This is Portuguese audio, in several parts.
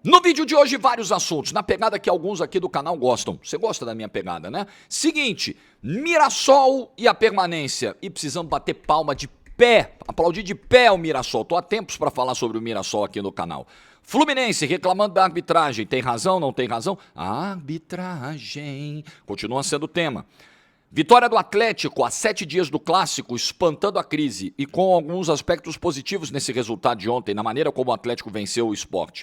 No vídeo de hoje, vários assuntos, na pegada que alguns aqui do canal gostam. Você gosta da minha pegada, né? Seguinte, Mirassol e a permanência. E precisamos bater palma de pé, aplaudir de pé o Mirassol. Tô há tempos para falar sobre o Mirassol aqui no canal. Fluminense reclamando da arbitragem. Tem razão, não tem razão? A arbitragem continua sendo o tema. Vitória do Atlético a 7 dias do Clássico, espantando a crise e com alguns aspectos positivos nesse resultado de ontem, na maneira como o Atlético venceu o Sport.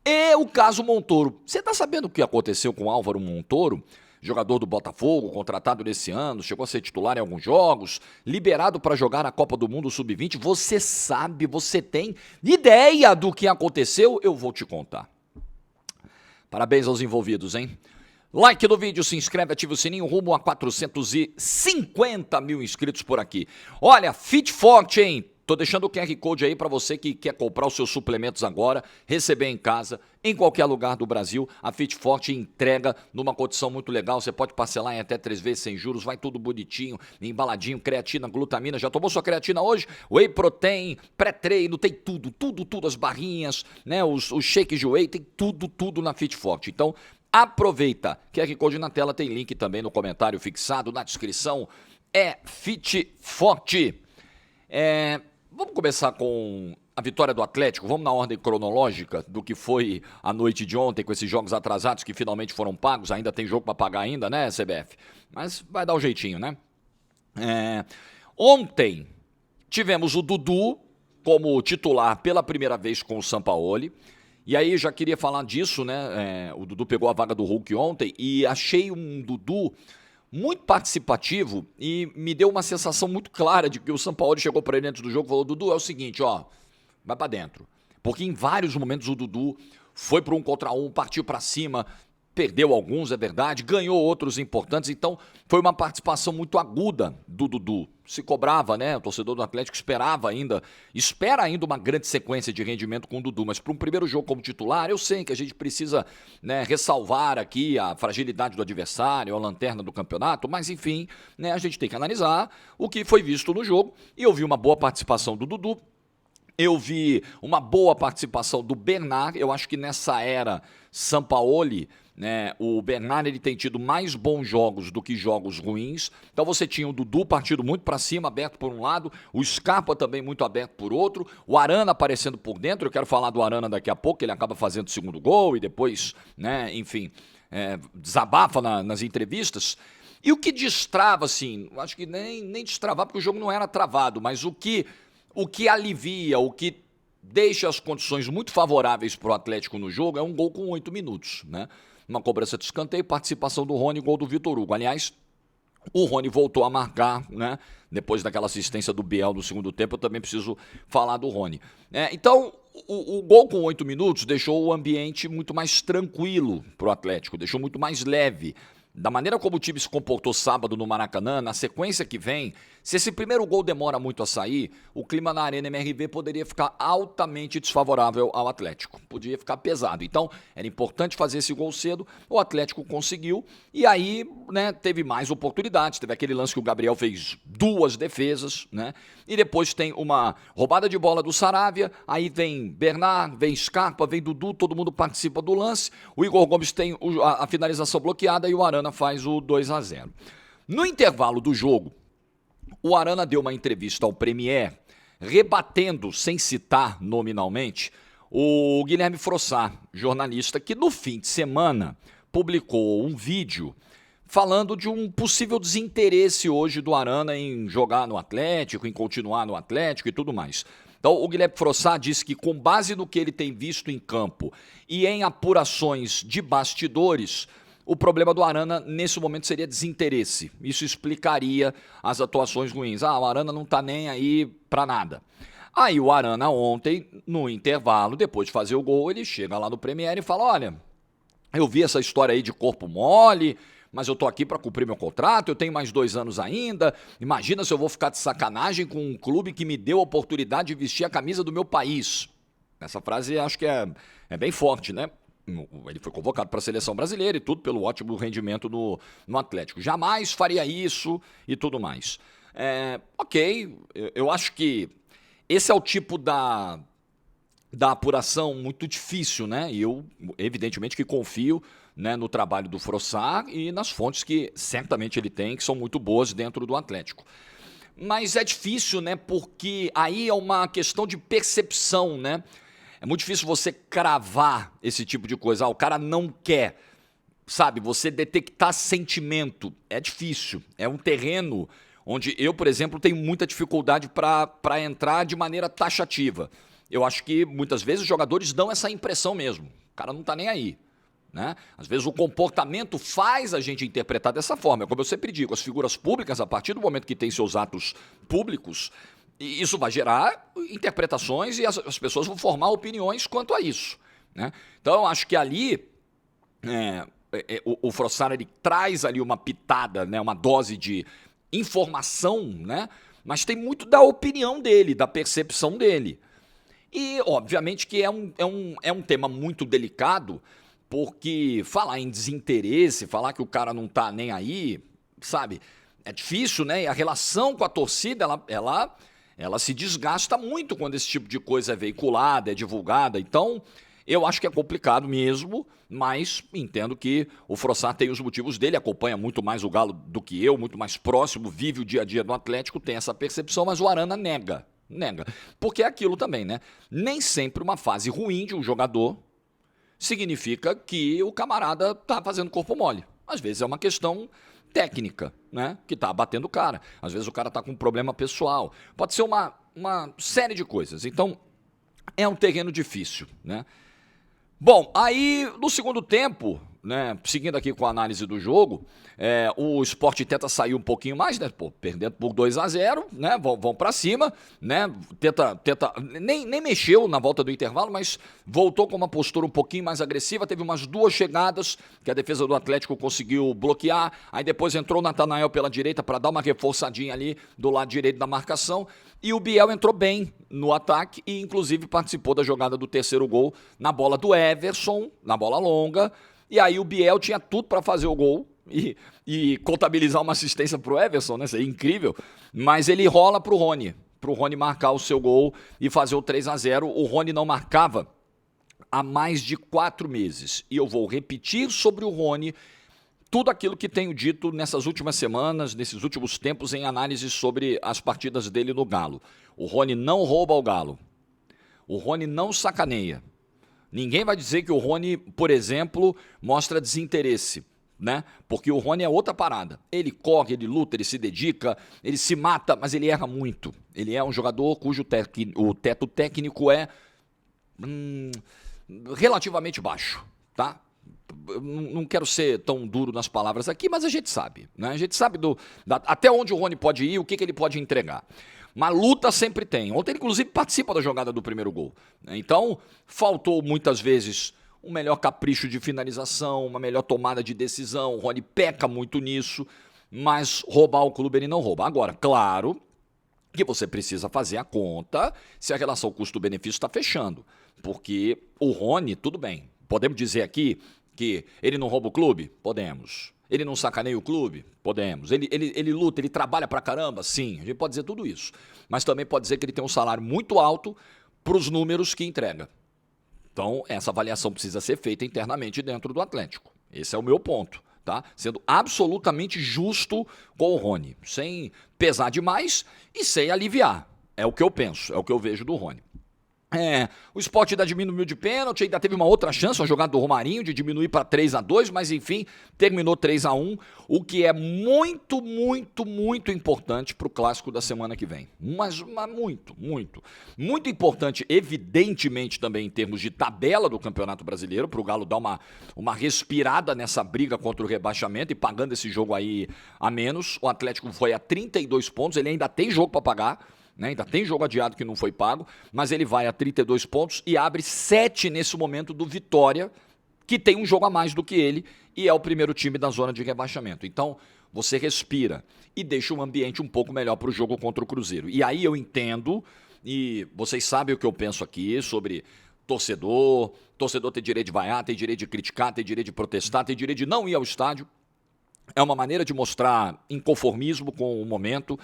E o caso Montoro. Você está sabendo o que aconteceu com o Álvaro Montoro? Jogador do Botafogo, contratado nesse ano, chegou a ser titular em alguns jogos, liberado para jogar a Copa do Mundo Sub-20. Você sabe, você tem ideia do que aconteceu? Eu vou te contar. Parabéns aos envolvidos, hein? Like no vídeo, se inscreve, ativa o sininho, rumo a 450 mil inscritos por aqui. Olha, Fit Forte, hein? Tô deixando o QR Code aí para você que quer comprar os seus suplementos agora, receber em casa, em qualquer lugar do Brasil. A Fit Forte entrega numa condição muito legal. Você pode parcelar em até 3 vezes sem juros, vai tudo bonitinho, embaladinho, creatina, glutamina. Já tomou sua creatina hoje? Whey protein, pré-treino, tem tudo, as barrinhas, né? Os shakes de whey, tem tudo na Fit Forte. Então, aproveita. QR Code na tela, tem link também no comentário fixado, na descrição. É Fit Forte. Vamos começar com a vitória do Atlético, vamos na ordem cronológica do que foi a noite de ontem com esses jogos atrasados que finalmente foram pagos, ainda tem jogo para pagar ainda, né, CBF? Mas vai dar um jeitinho, né? Ontem tivemos o Dudu como titular pela primeira vez com o Sampaoli, e aí já queria falar disso, né? O Dudu pegou a vaga do Hulk ontem e achei um Dudu muito participativo e me deu uma sensação muito clara de que o Sampaoli chegou para ele antes do jogo e falou: Dudu, é o seguinte, ó, vai para dentro. Porque em vários momentos o Dudu foi para 1 contra 1, partiu para cima, perdeu alguns, é verdade, ganhou outros importantes, então foi uma participação muito aguda do Dudu. Se cobrava, né? O torcedor do Atlético espera ainda uma grande sequência de rendimento com o Dudu, mas para um primeiro jogo como titular, eu sei que a gente precisa, né, ressalvar aqui a fragilidade do adversário, a lanterna do campeonato, mas enfim, né, a gente tem que analisar o que foi visto no jogo, e eu vi uma boa participação do Dudu. Eu vi uma boa participação do Bernard. Eu acho que nessa era Sampaoli, né, o Bernard ele tem tido mais bons jogos do que jogos ruins. Então você tinha o Dudu partindo muito para cima, aberto por um lado, o Scarpa também muito aberto por outro, o Arana aparecendo por dentro. Eu quero falar do Arana daqui a pouco, ele acaba fazendo o segundo gol e depois, né, enfim, desabafa nas entrevistas. E o que destrava, assim, acho que nem destravar, porque o jogo não era travado, mas o que alivia, o que deixa as condições muito favoráveis para o Atlético no jogo é um gol com 8 minutos, né? Uma cobrança de escanteio, participação do Rony, gol do Vitor Hugo. Aliás, o Rony voltou a marcar, né? Depois daquela assistência do Biel no segundo tempo, eu também preciso falar do Rony. Então, o gol com 8 minutos deixou o ambiente muito mais tranquilo para o Atlético, deixou muito mais leve. Da maneira como o time se comportou sábado no Maracanã, na sequência que vem, se esse primeiro gol demora muito a sair, o clima na Arena MRV poderia ficar altamente desfavorável ao Atlético. Podia ficar pesado. Então, era importante fazer esse gol cedo, o Atlético conseguiu, e aí, né, teve mais oportunidades. Teve aquele lance que o Gabriel fez 2 defesas, né? E depois tem uma roubada de bola do Saravia, aí vem Bernard, vem Scarpa, vem Dudu, todo mundo participa do lance. O Igor Gomes tem a finalização bloqueada e o Arana faz o 2-0. No intervalo do jogo, o Arana deu uma entrevista ao Premier, rebatendo, sem citar nominalmente, o Guilherme Frossard, jornalista, que no fim de semana publicou um vídeo falando de um possível desinteresse hoje do Arana em jogar no Atlético, em continuar no Atlético e tudo mais. Então, o Guilherme Frossard disse que, com base no que ele tem visto em campo e em apurações de bastidores, o problema do Arana, nesse momento, seria desinteresse. Isso explicaria as atuações ruins. O Arana não tá nem aí pra nada. Aí o Arana ontem, no intervalo, depois de fazer o gol, ele chega lá no Premier e fala: olha, eu vi essa história aí de corpo mole, mas eu tô aqui para cumprir meu contrato, eu tenho mais 2 anos ainda. Imagina se eu vou ficar de sacanagem com um clube que me deu a oportunidade de vestir a camisa do meu país. Essa frase acho que é bem forte, né? Ele foi convocado para a seleção brasileira e tudo pelo ótimo rendimento no Atlético. Jamais faria isso e tudo mais. Ok, eu acho que esse é o tipo da apuração muito difícil, né? E eu, evidentemente, que confio, né, no trabalho do Frossard e nas fontes que certamente ele tem, que são muito boas dentro do Atlético. Mas é difícil, né? Porque aí é uma questão de percepção, né? É muito difícil você cravar esse tipo de coisa. O cara não quer, sabe? Você detectar sentimento é difícil. É um terreno onde eu, por exemplo, tenho muita dificuldade para entrar de maneira taxativa. Eu acho que muitas vezes os jogadores dão essa impressão mesmo. O cara não tá nem aí, né? Às vezes o comportamento faz a gente interpretar dessa forma. Como eu sempre digo, as figuras públicas, a partir do momento que têm seus atos públicos, isso vai gerar interpretações e as pessoas vão formar opiniões quanto a isso, né? Então, eu acho que ali o Frossard ele traz ali uma pitada, né, uma dose de informação, né? Mas tem muito da opinião dele, da percepção dele. E, obviamente, que é um tema muito delicado, porque falar em desinteresse, falar que o cara não tá nem aí, sabe? É difícil, né? E a relação com a torcida, ela se desgasta muito quando esse tipo de coisa é veiculada, é divulgada. Então, eu acho que é complicado mesmo, mas entendo que o Frossard tem os motivos dele, acompanha muito mais o Galo do que eu, muito mais próximo, vive o dia a dia do Atlético, tem essa percepção, mas o Arana nega. Nega. Porque é aquilo também, né? Nem sempre uma fase ruim de um jogador significa que o camarada tá fazendo corpo mole. Às vezes é uma questão técnica, né? Que tá batendo o cara. Às vezes o cara tá com um problema pessoal. Pode ser uma série de coisas. Então, é um terreno difícil, né? Bom, aí no segundo tempo, né, seguindo aqui com a análise do jogo, o Sport tenta sair um pouquinho mais, né, pô, perdendo por 2-0, né, vão para cima, né, nem mexeu na volta do intervalo, mas voltou com uma postura um pouquinho mais agressiva, teve umas duas chegadas que a defesa do Atlético conseguiu bloquear, aí depois entrou o Natanael pela direita para dar uma reforçadinha ali do lado direito da marcação, e o Biel entrou bem no ataque e inclusive participou da jogada do terceiro gol na bola do Everson, na bola longa. E aí o Biel tinha tudo para fazer o gol e contabilizar uma assistência pro Everson, né? Isso é incrível. Mas ele rola pro Rony marcar o seu gol e fazer o 3-0. O Rony não marcava há mais de 4 meses. E eu vou repetir sobre o Rony tudo aquilo que tenho dito nessas últimas semanas, nesses últimos tempos, em análise sobre as partidas dele no Galo. O Rony não rouba o Galo. O Rony não sacaneia. Ninguém vai dizer que o Rony, por exemplo, mostra desinteresse, né? Porque o Rony é outra parada. Ele corre, ele luta, ele se dedica, ele se mata, mas ele erra muito. Ele é um jogador cujo o teto técnico é relativamente baixo, tá? Não quero ser tão duro nas palavras aqui, mas a gente sabe, né? A gente sabe até onde o Rony pode ir, o que ele pode entregar. Mas luta sempre tem. Ontem ele, inclusive, participa da jogada do primeiro gol, né? Então, faltou muitas vezes um melhor capricho de finalização, uma melhor tomada de decisão. O Rony peca muito nisso, mas roubar o clube ele não rouba. Agora, claro que você precisa fazer a conta se a relação custo-benefício está fechando. Porque o Rony, tudo bem, podemos dizer aqui que ele não rouba o clube? Podemos. Ele não sacaneia o clube? Podemos. Ele luta, ele trabalha pra caramba? Sim, a gente pode dizer tudo isso. Mas também pode dizer que ele tem um salário muito alto para os números que entrega. Então, essa avaliação precisa ser feita internamente dentro do Atlético. Esse é o meu ponto, tá? Sendo absolutamente justo com o Rony, sem pesar demais e sem aliviar. É o que eu penso, é o que eu vejo do Rony. O Sport ainda diminuiu de pênalti, ainda teve uma outra chance, uma jogada do Romarinho, de diminuir para 3-2, mas enfim, terminou 3-1, o que é muito, muito, muito importante para o clássico da semana que vem. Mas muito, muito. Muito importante, evidentemente, também em termos de tabela do Campeonato Brasileiro, para o Galo dar uma respirada nessa briga contra o rebaixamento e pagando esse jogo aí a menos. O Atlético foi a 32 pontos, ele ainda tem jogo para pagar, né? Ainda tem jogo adiado que não foi pago, mas ele vai a 32 pontos e abre 7 nesse momento do Vitória, que tem um jogo a mais do que ele e é o primeiro time da zona de rebaixamento. Então, você respira e deixa um ambiente um pouco melhor para o jogo contra o Cruzeiro. E aí eu entendo, e vocês sabem o que eu penso aqui sobre torcedor tem direito de vaiar, tem direito de criticar, tem direito de protestar, tem direito de não ir ao estádio. É uma maneira de mostrar inconformismo com o momento.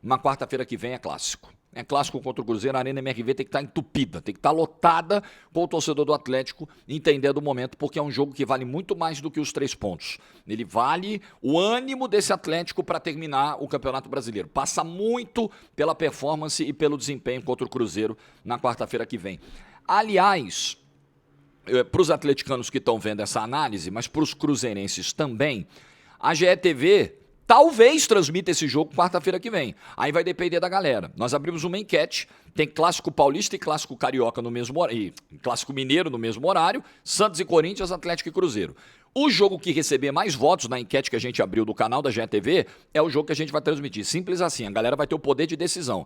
Na quarta-feira que vem é clássico. É clássico contra o Cruzeiro, a Arena MRV tem que estar entupida, tem que estar lotada com o torcedor do Atlético entendendo o momento, porque é um jogo que vale muito mais do que os 3 pontos. Ele vale o ânimo desse Atlético para terminar o Campeonato Brasileiro. Passa muito pela performance e pelo desempenho contra o Cruzeiro na quarta-feira que vem. Aliás, para os atleticanos que estão vendo essa análise, mas para os cruzeirenses também, a GETV talvez transmita esse jogo quarta-feira que vem. Aí vai depender da galera. Nós abrimos uma enquete, tem clássico paulista e clássico carioca no mesmo horário, e clássico mineiro no mesmo horário, Santos e Corinthians, Atlético e Cruzeiro. O jogo que receber mais votos na enquete que a gente abriu do canal da GETV é o jogo que a gente vai transmitir. Simples assim, a galera vai ter o poder de decisão.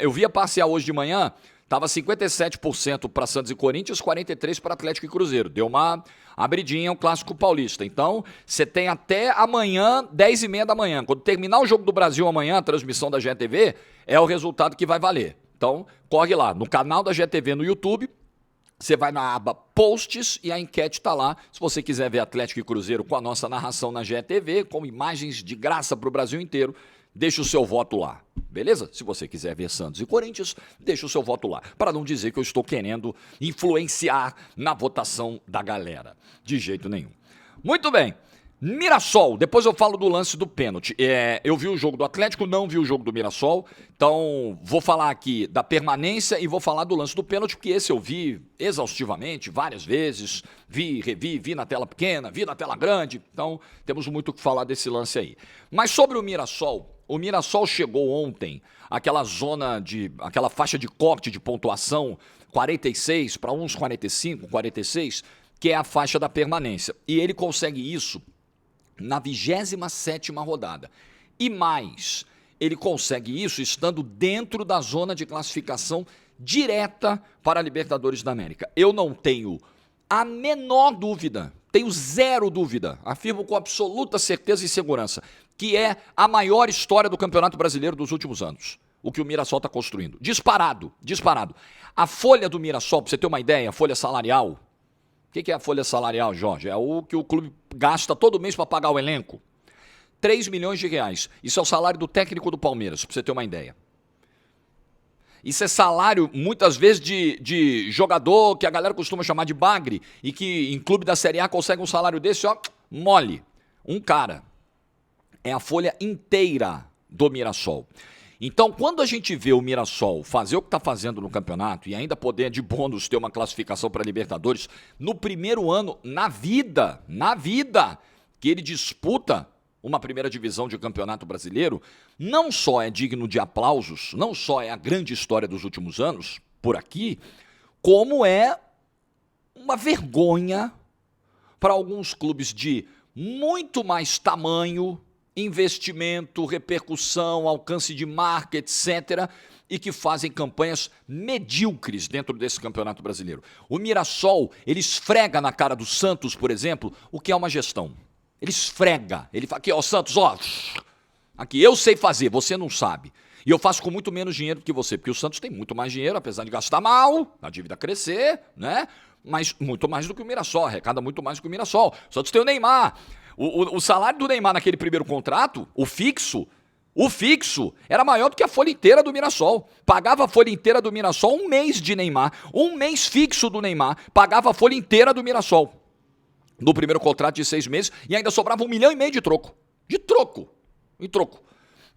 Eu vi a parcial hoje de manhã, estava 57% para Santos e Corinthians, 43% para Atlético e Cruzeiro. Deu uma abridinha o clássico paulista. Então, você tem até amanhã, 10h30 da manhã. Quando terminar o Jogo do Brasil amanhã, a transmissão da GETV, é o resultado que vai valer. Então, corre lá, no canal da GETV no YouTube, você vai na aba Posts e a enquete está lá. Se você quiser ver Atlético e Cruzeiro com a nossa narração na GETV, com imagens de graça para o Brasil inteiro, deixa o seu voto lá, beleza? Se você quiser ver Santos e Corinthians, deixa o seu voto lá. Para não dizer que eu estou querendo influenciar na votação da galera. De jeito nenhum. Muito bem. Mirassol, depois eu falo do lance do pênalti. Eu vi o jogo do Atlético, não vi o jogo do Mirassol, então vou falar aqui da permanência e vou falar do lance do pênalti, porque esse eu vi exaustivamente, várias vezes, vi na tela pequena, vi na tela grande, então temos muito o que falar desse lance aí. Mas sobre o Mirassol chegou ontem, aquela faixa de corte de pontuação, 46 para uns 45, 46, que é a faixa da permanência. E ele consegue isso na 27ª rodada. E mais, ele consegue isso estando dentro da zona de classificação direta para a Libertadores da América. Eu não tenho a menor dúvida, tenho zero dúvida, afirmo com absoluta certeza e segurança, que é a maior história do Campeonato Brasileiro dos últimos anos. O que o Mirassol está construindo. Disparado. A folha do Mirassol, para você ter uma ideia, a folha salarial. O que é a folha salarial, Jorge? É o que o clube gasta todo mês para pagar o elenco. 3 milhões de reais. Isso é o salário do técnico do Palmeiras, para você ter uma ideia. Isso é salário, muitas vezes, de jogador que a galera costuma chamar de bagre e que em clube da Série A consegue um salário desse, ó, mole. Um cara. É a folha inteira do Mirassol. Então, quando a gente vê o Mirassol fazer o que está fazendo no campeonato e ainda poder, de bônus, ter uma classificação para a Libertadores, no primeiro ano, na vida, que ele disputa uma primeira divisão de campeonato brasileiro, não só é digno de aplausos, não só é a grande história dos últimos anos, por aqui, como é uma vergonha para alguns clubes de muito mais tamanho, investimento, repercussão, alcance de marca, etc., e que fazem campanhas medíocres dentro desse campeonato brasileiro. O Mirassol, ele esfrega na cara do Santos, por exemplo, o que é uma gestão. Ele esfrega, ele fala, aqui, ó, Santos, ó, aqui, eu sei fazer, você não sabe. E eu faço com muito menos dinheiro do que você, porque o Santos tem muito mais dinheiro, apesar de gastar mal, a dívida crescer, né? Mas muito mais do que o Mirassol, arrecada muito mais do que o Mirassol. O Santos tem o Neymar. O salário do Neymar naquele primeiro contrato, o fixo, era maior do que a folha inteira do Mirassol. Pagava a folha inteira do Mirassol um mês de Neymar. Um mês fixo do Neymar pagava a folha inteira do Mirassol. No primeiro contrato de 6 meses e ainda sobrava 1,5 milhão de troco. Em troco.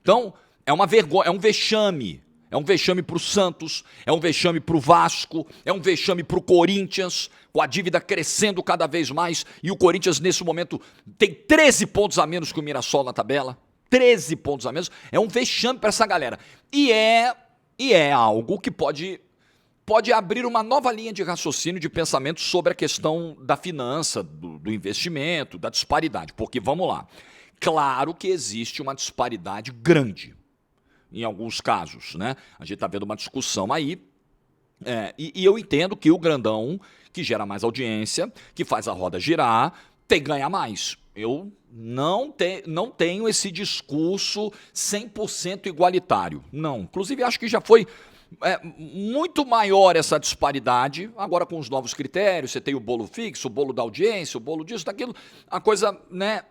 Então, é uma vergonha, é um vexame. É um vexame para o Santos, é um vexame para o Vasco, é um vexame para o Corinthians, com a dívida crescendo cada vez mais, e o Corinthians nesse momento tem 13 pontos a menos que o Mirassol na tabela, 13 pontos a menos, é um vexame para essa galera. E é algo que pode abrir uma nova linha de raciocínio, de pensamento sobre a questão da finança, do investimento, da disparidade, porque vamos lá, claro que existe uma disparidade grande, em alguns casos, né? A gente está vendo uma discussão aí, e eu entendo que o grandão, que gera mais audiência, que faz a roda girar, tem que ganhar mais. Eu não tenho esse discurso 100% igualitário. Não. Inclusive, acho que já foi muito maior essa disparidade, agora com os novos critérios, você tem o bolo fixo, o bolo da audiência, o bolo disso, daquilo, a coisa, né?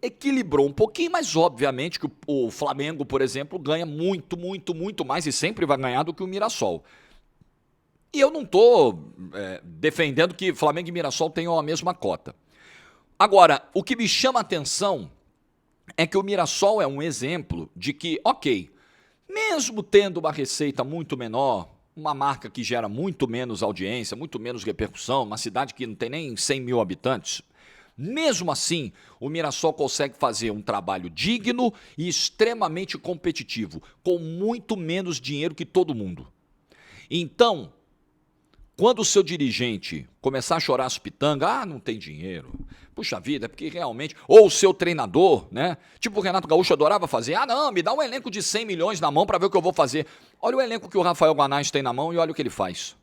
equilibrou um pouquinho, mas obviamente que o Flamengo, por exemplo, ganha muito, muito, muito mais e sempre vai ganhar do que o Mirassol. E eu não estou defendendo que Flamengo e Mirassol tenham a mesma cota. Agora, o que me chama a atenção é que o Mirassol é um exemplo de que, ok, mesmo tendo uma receita muito menor, uma marca que gera muito menos audiência, muito menos repercussão, uma cidade que não tem nem 100 mil habitantes, mesmo assim, o Mirassol consegue fazer um trabalho digno e extremamente competitivo, com muito menos dinheiro que todo mundo. Então, quando o seu dirigente começar a chorar as pitangas, não tem dinheiro, puxa vida, é porque realmente... Ou o seu treinador, né? Tipo o Renato Gaúcho adorava fazer, não, me dá um elenco de 100 milhões na mão para ver o que eu vou fazer. Olha o elenco que o Rafael Guanais tem na mão e olha o que ele faz.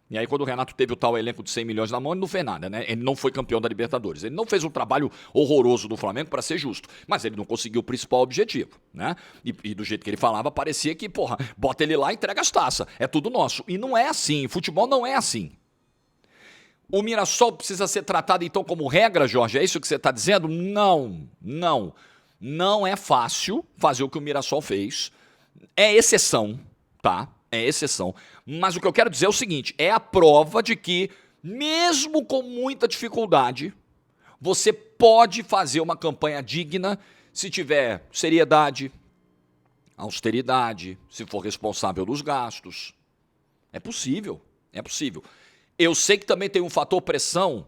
E aí quando o Renato teve o tal elenco de 100 milhões na mão, ele não fez nada, né? Ele não foi campeão da Libertadores. Ele não fez um trabalho horroroso do Flamengo, para ser justo, mas ele não conseguiu o principal objetivo, né? E do jeito que ele falava, parecia que, porra, bota ele lá e entrega as taças. É tudo nosso. E não é assim. Futebol não é assim. O Mirassol precisa ser tratado, então, como regra, Jorge? É isso que você está dizendo? Não, não. Não é fácil fazer o que o Mirassol fez. É exceção, tá? É exceção. Mas o que eu quero dizer é o seguinte, é a prova de que, mesmo com muita dificuldade, você pode fazer uma campanha digna se tiver seriedade, austeridade, se for responsável dos gastos. É possível, é possível. Eu sei que também tem um fator pressão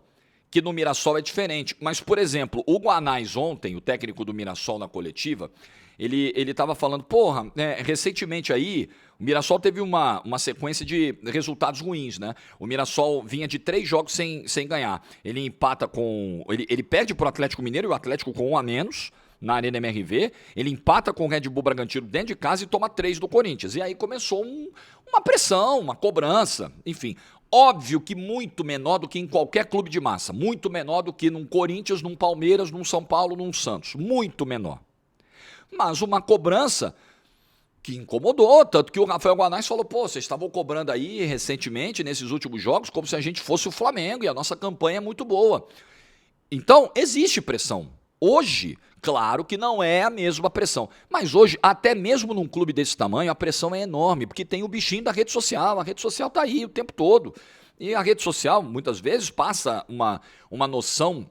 que no Mirassol é diferente, mas, por exemplo, o Guanais ontem, o técnico do Mirassol na coletiva, ele estava falando, porra, recentemente aí, o Mirassol teve uma sequência de resultados ruins, né? O Mirassol vinha de 3 jogos sem ganhar. Ele empata com... Ele perde pro Atlético Mineiro e o Atlético com 1 a menos na Arena MRV. Ele empata com o Red Bull Bragantino dentro de casa e toma 3 do Corinthians. E aí começou uma pressão, uma cobrança, enfim... Óbvio que muito menor do que em qualquer clube de massa. Muito menor do que num Corinthians, num Palmeiras, num São Paulo, num Santos. Muito menor. Mas uma cobrança que incomodou, tanto que o Rafael Guanais falou, pô, vocês estavam cobrando aí recentemente, nesses últimos jogos, como se a gente fosse o Flamengo, e a nossa campanha é muito boa. Então, existe pressão. Hoje, claro que não é a mesma pressão, mas hoje, até mesmo num clube desse tamanho, a pressão é enorme, porque tem o bichinho da rede social, a rede social está aí o tempo todo, e a rede social, muitas vezes, passa uma noção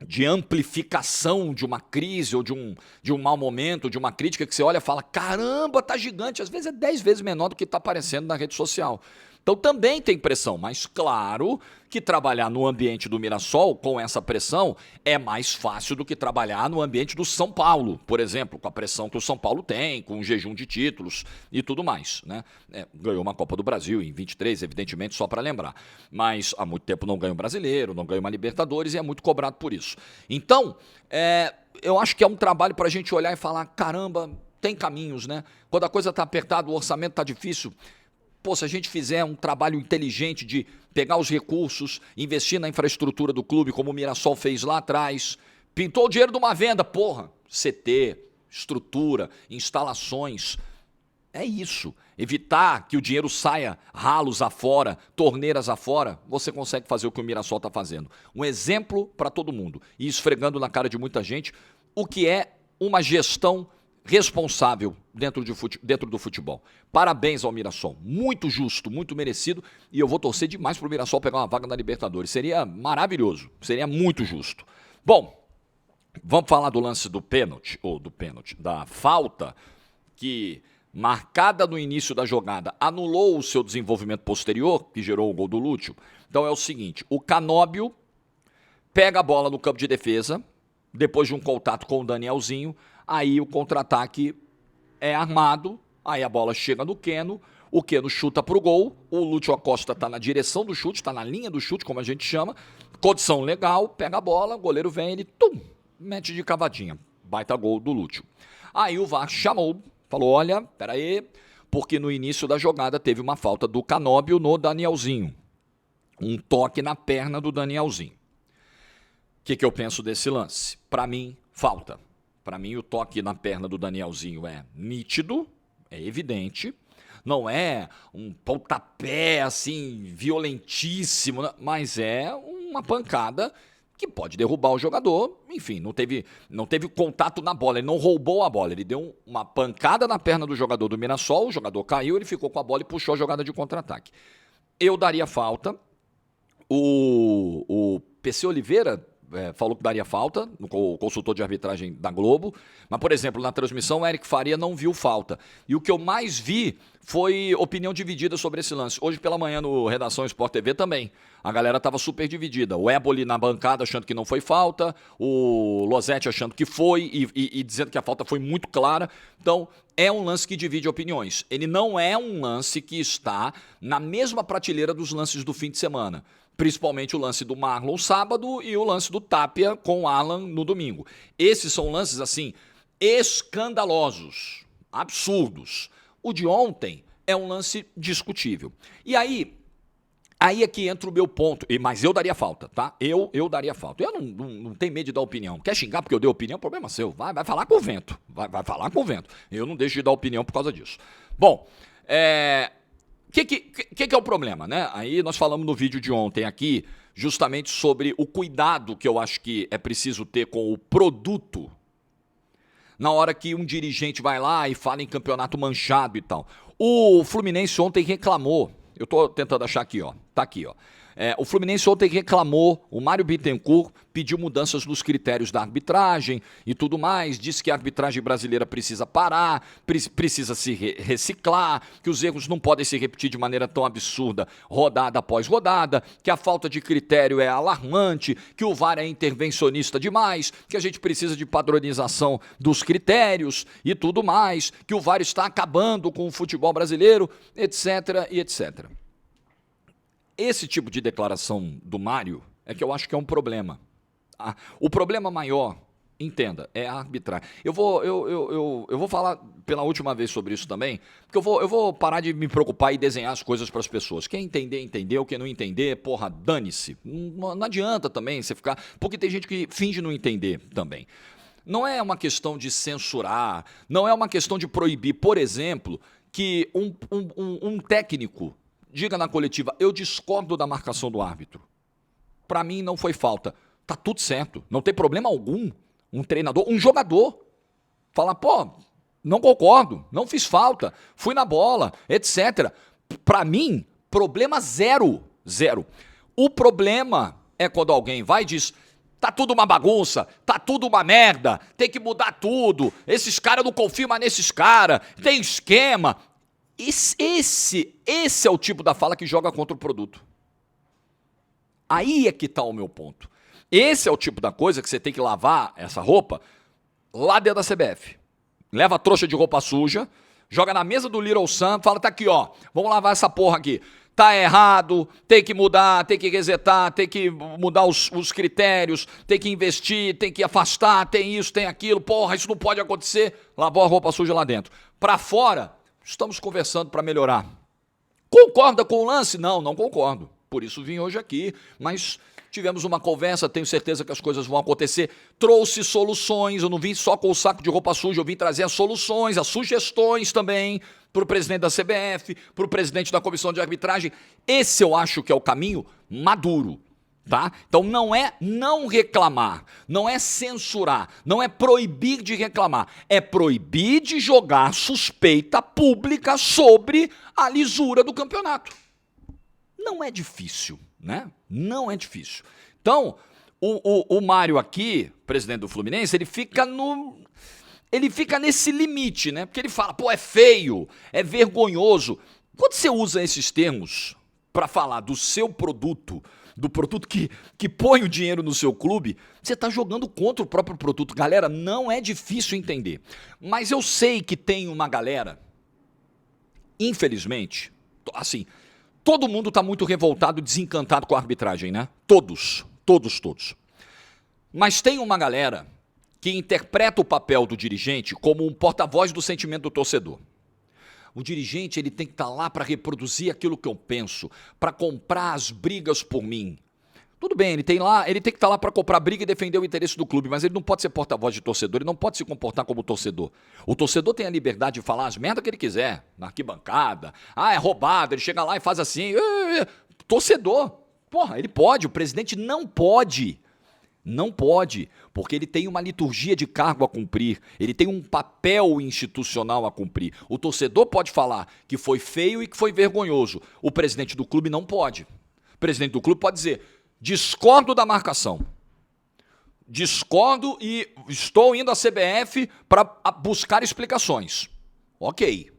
de amplificação de uma crise ou de um mau momento, de uma crítica que você olha e fala, caramba, tá gigante, às vezes é 10 vezes menor do que está aparecendo na rede social. Então também tem pressão, mas claro que trabalhar no ambiente do Mirassol com essa pressão é mais fácil do que trabalhar no ambiente do São Paulo, por exemplo, com a pressão que o São Paulo tem, com o jejum de títulos e tudo mais, né? Ganhou uma Copa do Brasil em 23, evidentemente, só para lembrar, mas há muito tempo não ganha um Brasileiro, não ganha uma Libertadores e é muito cobrado por isso. Então, eu acho que é um trabalho para a gente olhar e falar, caramba, tem caminhos, né? Quando a coisa está apertada, o orçamento está difícil, pô, se a gente fizer um trabalho inteligente de pegar os recursos, investir na infraestrutura do clube, como o Mirassol fez lá atrás, pintou o dinheiro de uma venda, porra, CT, estrutura, instalações, é isso. Evitar que o dinheiro saia ralos afora, torneiras afora, você consegue fazer o que o Mirassol está fazendo. Um exemplo para todo mundo, e esfregando na cara de muita gente, o que é uma gestão responsável dentro do futebol. Parabéns ao Mirassol, muito justo, muito merecido, e eu vou torcer demais para o Mirassol pegar uma vaga na Libertadores, seria maravilhoso, seria muito justo. Bom, vamos falar do lance do pênalti, da falta que, marcada no início da jogada, anulou o seu desenvolvimento posterior, que gerou o gol do Lúcio. Então é o seguinte, o Canóbio pega a bola no campo de defesa, depois de um contato com o Danielzinho, aí o contra-ataque é armado, aí a bola chega no Keno, o Keno chuta pro gol, o Lúcio Acosta tá na direção do chute, tá na linha do chute, como a gente chama, condição legal, pega a bola, o goleiro vem, ele mete de cavadinha, baita gol do Lúcio. Aí o VAR chamou, falou, olha, peraí, porque no início da jogada teve uma falta do Canóbio no Danielzinho, um toque na perna do Danielzinho. O que eu penso desse lance? Para mim, falta. Para mim, o toque na perna do Danielzinho é nítido, é evidente. Não é um pontapé, assim, violentíssimo, mas é uma pancada que pode derrubar o jogador. Enfim, não teve contato na bola, ele não roubou a bola, ele deu uma pancada na perna do jogador do Mirassol, o jogador caiu, ele ficou com a bola e puxou a jogada de contra-ataque. Eu daria falta. O PC Oliveira falou que daria falta, o consultor de arbitragem da Globo, mas, por exemplo, na transmissão o Eric Faria não viu falta. E o que eu mais vi foi opinião dividida sobre esse lance. Hoje pela manhã no Redação Sport TV também, a galera estava super dividida. O Éboli na bancada achando que não foi falta, o Losetti achando que foi e dizendo que a falta foi muito clara. Então, é um lance que divide opiniões. Ele não é um lance que está na mesma prateleira dos lances do fim de semana. Principalmente o lance do Marlon sábado e o lance do Tapia com o Alan no domingo. Esses são lances, assim, escandalosos, absurdos. O de ontem é um lance discutível. E aí é que entra o meu ponto. Mas eu daria falta, tá? Eu daria falta. Eu não tenho medo de dar opinião. Quer xingar porque eu dei opinião? Problema seu. Vai falar com o vento. Vai falar com o vento. Eu não deixo de dar opinião por causa disso. Bom, O que é o problema, né? Aí nós falamos no vídeo de ontem aqui justamente sobre o cuidado que eu acho que é preciso ter com o produto na hora que um dirigente vai lá e fala em campeonato manchado e tal. O Fluminense ontem reclamou, eu tô tentando achar aqui, ó, tá aqui, ó. O Fluminense ontem reclamou, o Mário Bittencourt pediu mudanças nos critérios da arbitragem e tudo mais, disse que a arbitragem brasileira precisa parar, precisa se reciclar, que os erros não podem se repetir de maneira tão absurda rodada após rodada, que a falta de critério é alarmante, que o VAR é intervencionista demais, que a gente precisa de padronização dos critérios e tudo mais, que o VAR está acabando com o futebol brasileiro, etc. e etc. Esse tipo de declaração do Mário é que eu acho que é um problema. O problema maior, entenda, é a arbitragem. Eu vou falar pela última vez sobre isso também, porque eu vou parar de me preocupar e desenhar as coisas para as pessoas. Quem entender, entendeu. Quem não entender, porra, dane-se. Não adianta também você ficar... Porque tem gente que finge não entender também. Não é uma questão de censurar, não é uma questão de proibir, por exemplo, que um técnico diga na coletiva, eu discordo da marcação do árbitro. Para mim não foi falta. Tá tudo certo, não tem problema algum. Um treinador, um jogador, falar, pô, não concordo, não fiz falta, fui na bola, etc. Para mim, problema zero. O problema é quando alguém vai e diz, tá tudo uma bagunça, tá tudo uma merda, tem que mudar tudo, esses caras não confiam mais nesses caras, tem esquema. Esse é o tipo da fala que joga contra o produto. Aí é que está o meu ponto. Esse é o tipo da coisa que você tem que lavar essa roupa lá dentro da CBF. Leva a trouxa de roupa suja, joga na mesa do Little Sam, fala, tá aqui, ó, vamos lavar essa porra aqui. Tá errado, tem que mudar, tem que resetar, tem que mudar os critérios, tem que investir, tem que afastar, tem isso, tem aquilo, porra, isso não pode acontecer. Lavou a roupa suja lá dentro. Pra fora... Estamos conversando para melhorar. Concorda com o lance? Não concordo. Por isso vim hoje aqui, mas tivemos uma conversa, tenho certeza que as coisas vão acontecer. Trouxe soluções, eu não vim só com o saco de roupa suja, eu vim trazer as soluções, as sugestões também para o presidente da CBF, para o presidente da comissão de arbitragem. Esse eu acho que é o caminho maduro. Tá? Então não é não reclamar, não é censurar, não é proibir de reclamar, é proibir de jogar suspeita pública sobre a lisura do campeonato. Não é difícil, né? Não é difícil. Então, o Mário aqui, presidente do Fluminense, ele fica nesse limite, né? Porque ele fala, pô, é feio, é vergonhoso. Quando você usa esses termos para falar do seu produto, do produto que põe o dinheiro no seu clube, você está jogando contra o próprio produto. Galera, não é difícil entender. Mas eu sei que tem uma galera, infelizmente, assim, todo mundo está muito revoltado, desencantado com a arbitragem, né? Todos. Mas tem uma galera que interpreta o papel do dirigente como um porta-voz do sentimento do torcedor. O dirigente ele tem que estar lá para reproduzir aquilo que eu penso, para comprar as brigas por mim. Tudo bem, ele tem que estar lá para comprar briga e defender o interesse do clube, mas ele não pode ser porta-voz de torcedor, ele não pode se comportar como torcedor. O torcedor tem a liberdade de falar as merdas que ele quiser, na arquibancada. É roubado, ele chega lá e faz assim. Torcedor, porra, ele pode, o presidente não pode Não pode, porque ele tem uma liturgia de cargo a cumprir, ele tem um papel institucional a cumprir. O torcedor pode falar que foi feio e que foi vergonhoso. O presidente do clube não pode. O presidente do clube pode dizer: discordo da marcação. Discordo e estou indo à CBF para buscar explicações. Ok.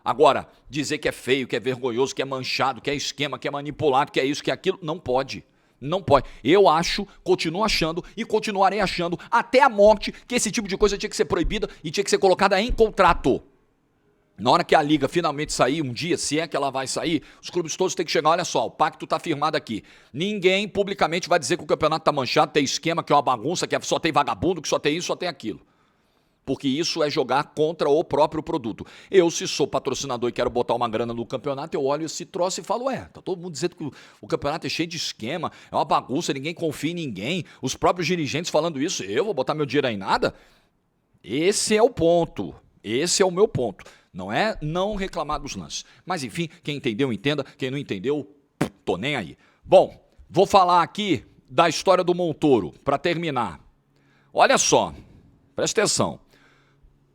Agora, dizer que é feio, que é vergonhoso, que é manchado, que é esquema, que é manipulado, que é isso, que é aquilo, não pode. Não pode. Eu acho, continuo achando e continuarei achando até a morte que esse tipo de coisa tinha que ser proibida e tinha que ser colocada em contrato. Na hora que a liga finalmente sair, um dia, se é que ela vai sair, os clubes todos têm que chegar, olha só, o pacto está firmado aqui. Ninguém publicamente vai dizer que o campeonato está manchado, tem esquema, que é uma bagunça, que só tem vagabundo, que só tem isso, só tem aquilo. Porque isso é jogar contra o próprio produto. Eu, se sou patrocinador e quero botar uma grana no campeonato, eu olho esse troço e falo, tá todo mundo dizendo que o campeonato é cheio de esquema, é uma bagunça, ninguém confia em ninguém, os próprios dirigentes falando isso, eu vou botar meu dinheiro em nada? Esse é o ponto, esse é o meu ponto. Não é não reclamar dos lances. Mas enfim, quem entendeu, entenda, quem não entendeu, tô nem aí. Bom, vou falar aqui da história do Montoro, para terminar. Olha só, presta atenção.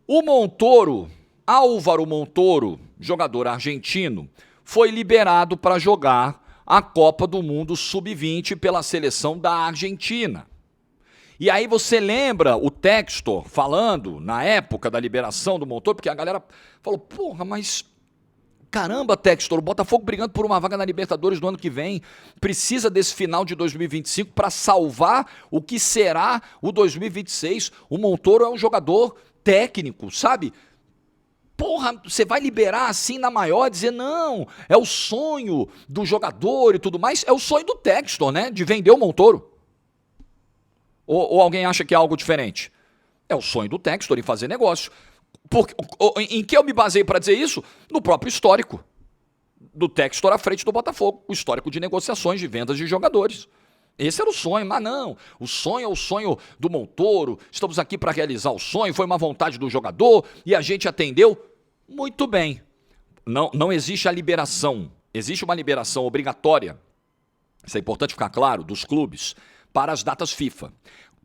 O Montoro, Álvaro Montoro, jogador argentino, foi liberado para jogar a Copa do Mundo Sub-20 pela seleção da Argentina. E aí você lembra o Textor falando, na época da liberação do Montoro, porque a galera falou, porra, mas caramba, Textor, o Botafogo brigando por uma vaga na Libertadores do ano que vem, precisa desse final de 2025 para salvar o que será o 2026. O Montoro é um jogador técnico, sabe? Porra, você vai liberar assim na maior, dizer não, é o sonho do jogador e tudo mais, é o sonho do Textor, né, de vender o Montoro. Ou alguém acha que é algo diferente? É o sonho do Textor em fazer negócio. Em que eu me baseio para dizer isso? No próprio histórico do Textor à frente do Botafogo, o histórico de negociações, de vendas de jogadores. Esse era o sonho, mas não, o sonho é o sonho do Montoro, estamos aqui para realizar o sonho, foi uma vontade do jogador e a gente atendeu muito bem. Não existe a liberação, existe uma liberação obrigatória, isso é importante ficar claro, dos clubes, para as datas FIFA.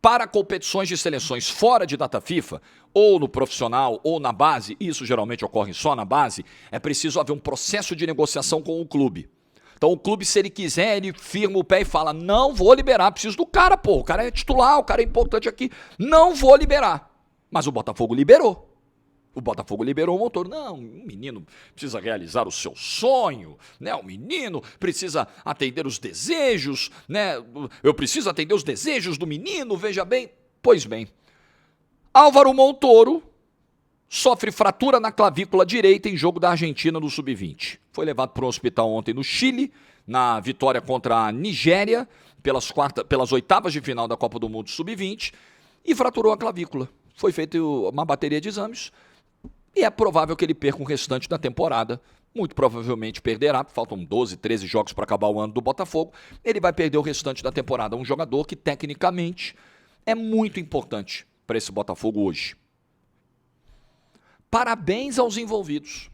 Para competições de seleções fora de data FIFA, ou no profissional ou na base, isso geralmente ocorre só na base, é preciso haver um processo de negociação com o clube. Então o clube, se ele quiser, ele firma o pé e fala, não vou liberar, preciso do cara, pô, o cara é titular, o cara é importante aqui, não vou liberar. Mas o Botafogo liberou. O Botafogo liberou o Montoro. Não, o menino precisa realizar o seu sonho, né? O menino precisa atender os desejos, né? Eu preciso atender os desejos do menino, veja bem. Pois bem, Álvaro Montoro sofre fratura na clavícula direita em jogo da Argentina no Sub-20. Foi levado para um hospital ontem no Chile, na vitória contra a Nigéria, pelas oitavas de final da Copa do Mundo Sub-20, e fraturou a clavícula. Foi feita uma bateria de exames e é provável que ele perca o restante da temporada. Muito provavelmente perderá, faltam 12, 13 jogos para acabar o ano do Botafogo. Ele vai perder o restante da temporada. Um jogador que, tecnicamente, é muito importante para esse Botafogo hoje. Parabéns aos envolvidos.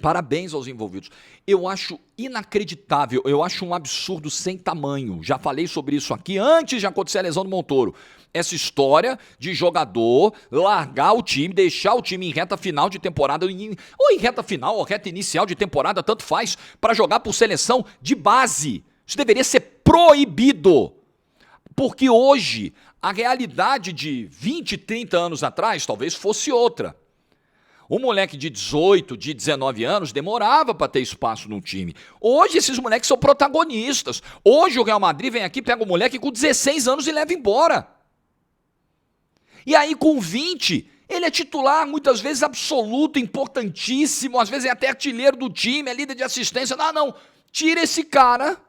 Parabéns aos envolvidos. Eu acho inacreditável, eu acho um absurdo sem tamanho. Já falei sobre isso aqui antes de acontecer a lesão do Montoro. Essa história de jogador largar o time, deixar o time em reta final de temporada, ou em reta final, ou reta inicial de temporada, tanto faz, para jogar por seleção de base. Isso deveria ser proibido. Porque hoje, a realidade de 20, 30 anos atrás, talvez fosse outra. Um moleque de 18, de 19 anos demorava para ter espaço no time. Hoje esses moleques são protagonistas. Hoje o Real Madrid vem aqui, pega um moleque com 16 anos e leva embora. E aí com 20, ele é titular, muitas vezes absoluto, importantíssimo, às vezes é até artilheiro do time, é líder de assistência. Não, tira esse cara,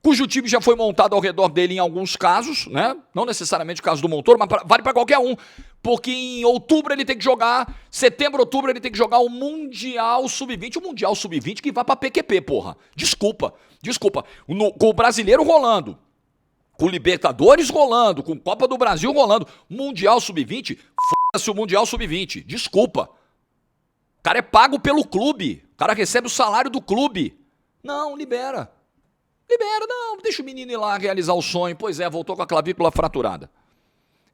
cujo time já foi montado ao redor dele em alguns casos, né? Não necessariamente o caso do Montoro, mas vale para qualquer um. Porque em outubro ele tem que jogar, setembro, outubro ele tem que jogar o Mundial Sub-20, o Mundial Sub-20 que vai pra PQP, porra. Desculpa. Com o Brasileiro rolando, com o Libertadores rolando, com Copa do Brasil rolando, Mundial Sub-20, foda-se o Mundial Sub-20, desculpa. O cara é pago pelo clube, o cara recebe o salário do clube. Não, libera. Libera, não, deixa o menino ir lá realizar o sonho. Pois é, voltou com a clavícula fraturada.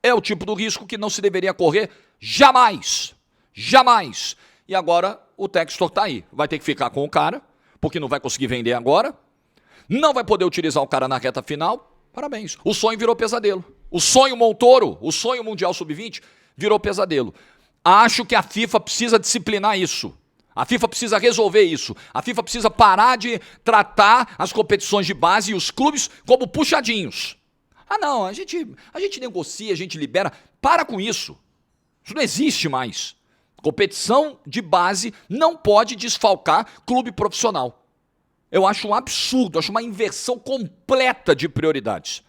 É o tipo do risco que não se deveria correr jamais. Jamais. E agora o Textor tá aí. Vai ter que ficar com o cara, porque não vai conseguir vender agora. Não vai poder utilizar o cara na reta final. Parabéns. O sonho virou pesadelo. O sonho Montoro, o sonho Mundial Sub-20, virou pesadelo. Acho que a FIFA precisa disciplinar isso. A FIFA precisa resolver isso. A FIFA precisa parar de tratar as competições de base e os clubes como puxadinhos. Ah, não, a gente negocia, a gente libera. Para com isso. Isso não existe mais. Competição de base não pode desfalcar clube profissional. Eu acho um absurdo, acho uma inversão completa de prioridades.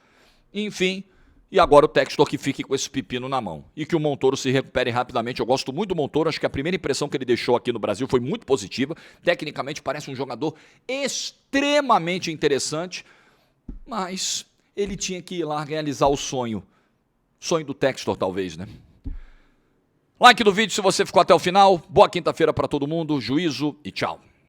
Enfim, e agora o Textor que fique com esse pepino na mão. E que o Montoro se recupere rapidamente. Eu gosto muito do Montoro, acho que a primeira impressão que ele deixou aqui no Brasil foi muito positiva. Tecnicamente parece um jogador extremamente interessante, mas ele tinha que ir lá realizar o sonho. Sonho do Textor, talvez, né? Like do vídeo se você ficou até o final. Boa quinta-feira para todo mundo. Juízo e tchau.